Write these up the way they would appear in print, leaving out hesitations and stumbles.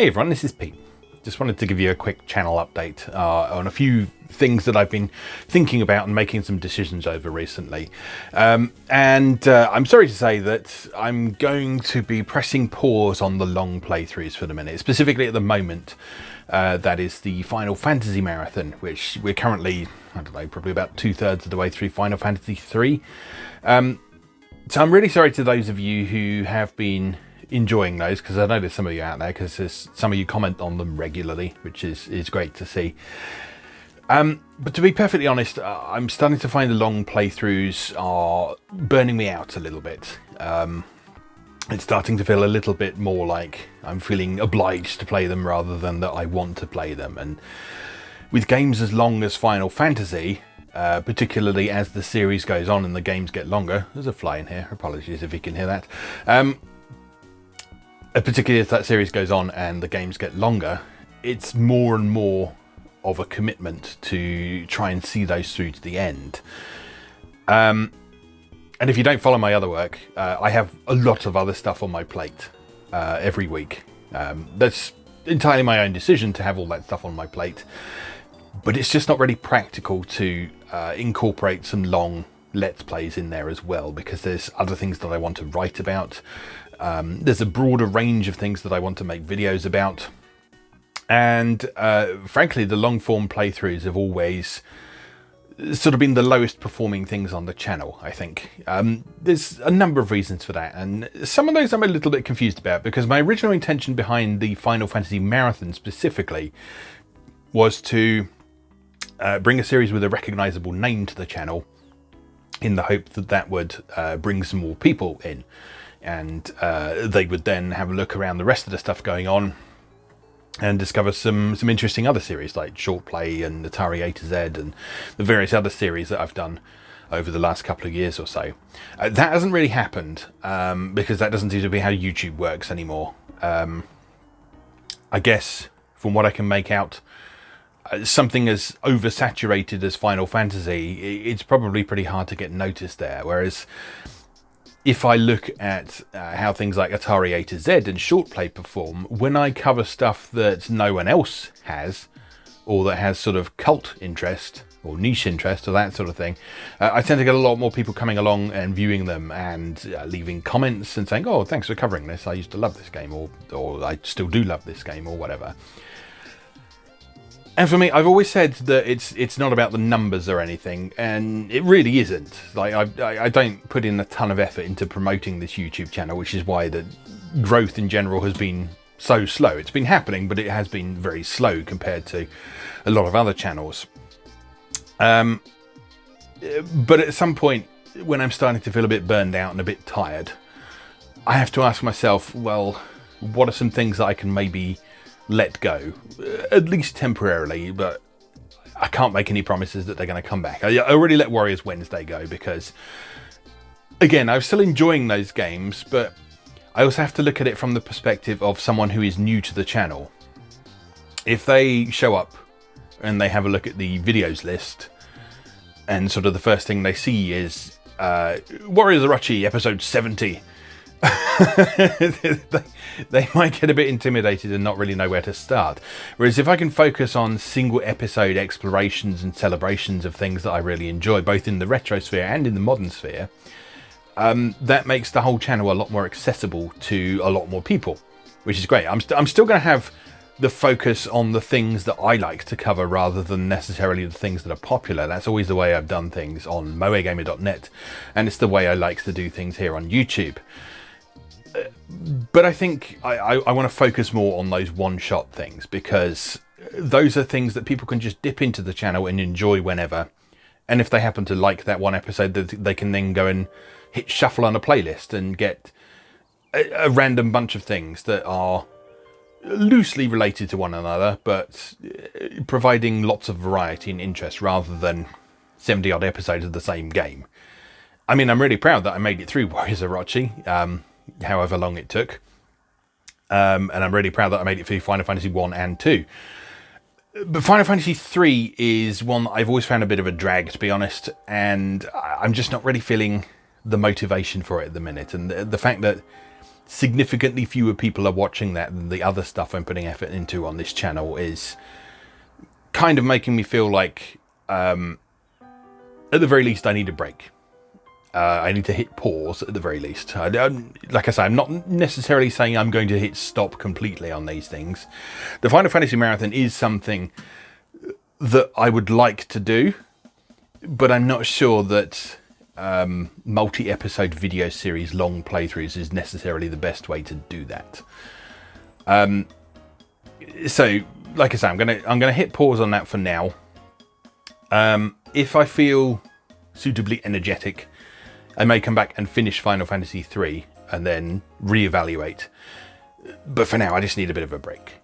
Hey everyone, this is Pete. Just wanted to give you a quick channel update on a few things that I've been thinking about and making some decisions over recently. I'm sorry to say that I'm going to be pressing pause on the long playthroughs for the minute. Specifically at the moment, that is the Final Fantasy Marathon, which we're currently, I don't know, probably about 2/3 of the way through Final Fantasy 3. So I'm really sorry to those of you who have been enjoying those, because I know there's some of you out there, because there's some of you comment on them regularly, which is great to see. But to be perfectly honest, I'm starting to find the long playthroughs are burning me out a little bit. It's starting to feel a little bit more like I'm feeling obliged to play them rather than that I want to play them. And with games as long as Final Fantasy, particularly as the series goes on and the games get longer, there's a fly in here, apologies if you can hear that. Particularly as that series goes on and the games get longer, it's more and more of a commitment to try and see those through to the end. And if you don't follow my other work, I have a lot of other stuff on my plate every week. That's entirely my own decision to have all that stuff on my plate, but it's just not really practical to incorporate some long Let's Plays in there as well, because there's other things that I want to write about. There's a broader range of things that I want to make videos about. And frankly, the long form playthroughs have always sort of been the lowest performing things on the channel, I think. There's a number of reasons for that. And some of those I'm a little bit confused about, because my original intention behind the Final Fantasy Marathon specifically was to bring a series with a recognizable name to the channel, in the hope that that would bring some more people in. And they would then have a look around the rest of the stuff going on and discover some interesting other series like Short Play and Atari A to Z and the various other series that I've done over the last couple of years or so. That hasn't really happened because that doesn't seem to be how YouTube works anymore. I guess from what I can make out, something as oversaturated as Final Fantasy, it's probably pretty hard to get noticed there. Whereas if I look at how things like Atari A to Z and Short Play perform, when I cover stuff that no one else has, or that has sort of cult interest or niche interest or that sort of thing, I tend to get a lot more people coming along and viewing them and leaving comments and saying, oh, thanks for covering this. I used to love this game, or I still do love this game, or whatever. And for me, I've always said that it's not about the numbers or anything, and it really isn't. Like I don't put in a ton of effort into promoting this YouTube channel, which is why the growth in general has been so slow. It's been happening, but it has been very slow compared to a lot of other channels. But at some point, when I'm starting to feel a bit burned out and a bit tired, I have to ask myself, well, what are some things that I can maybe let go, at least temporarily, but I can't make any promises that they're going to come back. I already let Warriors Wednesday go because, again, I'm still enjoying those games, but I also have to look at it from the perspective of someone who is new to the channel. If they show up and they have a look at the videos list and sort of the first thing they see is Warriors Orochi episode 70, they might get a bit intimidated and not really know where to start. Whereas if I can focus on single episode explorations and celebrations of things that I really enjoy, both in the retro sphere and in the modern sphere, that makes the whole channel a lot more accessible to a lot more people, which is great. I'm still going to have the focus on the things that I like to cover rather than necessarily the things that are popular. That's always the way I've done things on moegamer.net, and it's the way I like to do things here on YouTube. But I think I want to focus more on those one-shot things, because those are things that people can just dip into the channel and enjoy whenever. And if they happen to like that one episode, they can then go and hit shuffle on a playlist and get a random bunch of things that are loosely related to one another, but providing lots of variety and interest rather than 70-odd episodes of the same game. I mean, I'm really proud that I made it through Warriors Orochi, however long it took, and I'm really proud that I made it through Final Fantasy 1 and 2. But Final Fantasy 3 is one that I've always found a bit of a drag, to be honest, and I'm just not really feeling the motivation for it at the minute. And the fact that significantly fewer people are watching that than the other stuff I'm putting effort into on this channel is kind of making me feel like, at the very least, I need a break. I need to hit pause at the very least. Like I say, I'm not necessarily saying I'm going to hit stop completely on these things. The Final Fantasy Marathon is something that I would like to do, but I'm not sure that multi-episode video series long playthroughs is necessarily the best way to do that. So, like I say, I'm gonna hit pause on that for now. If I feel suitably energetic, I may come back and finish Final Fantasy III and then reevaluate. But for now, I just need a bit of a break.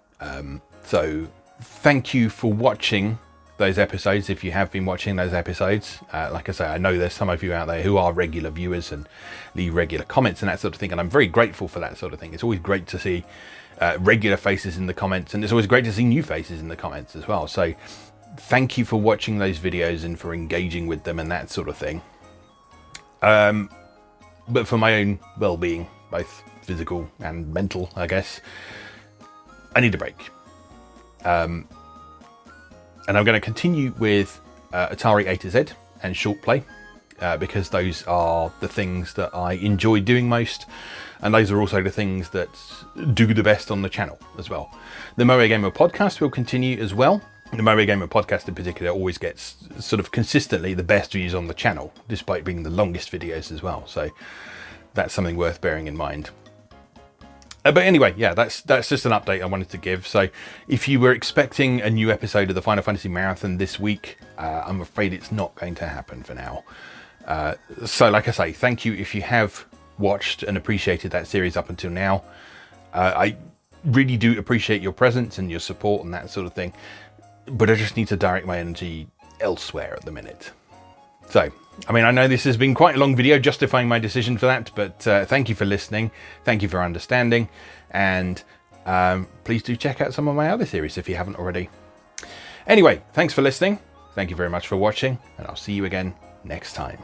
So thank you for watching those episodes. If you have been watching those episodes, like I say, I know there's some of you out there who are regular viewers and leave regular comments and that sort of thing. And I'm very grateful for that sort of thing. It's always great to see regular faces in the comments, and it's always great to see new faces in the comments as well. So thank you for watching those videos and for engaging with them and that sort of thing. But for my own well-being, both physical and mental, I guess, I need a break. And I'm going to continue with Atari A to Z and Short Play, because those are the things that I enjoy doing most, and those are also the things that do the best on the channel as well. The Moe Gamer podcast will continue as well. The Moe Gamer podcast in particular always gets sort of consistently the best views on the channel, despite being the longest videos as well. So that's something worth bearing in mind. But anyway, yeah, that's just an update I wanted to give. So if you were expecting a new episode of the Final Fantasy Marathon this week, I'm afraid it's not going to happen for now. So like I say, thank you if you have watched and appreciated that series up until now. I really do appreciate your presence and your support and that sort of thing. But I just need to direct my energy elsewhere at the minute. So, I mean, I know this has been quite a long video justifying my decision for that, but thank you for listening. Thank you for understanding. And please do check out some of my other series if you haven't already. Anyway, thanks for listening. Thank you very much for watching, and I'll see you again next time.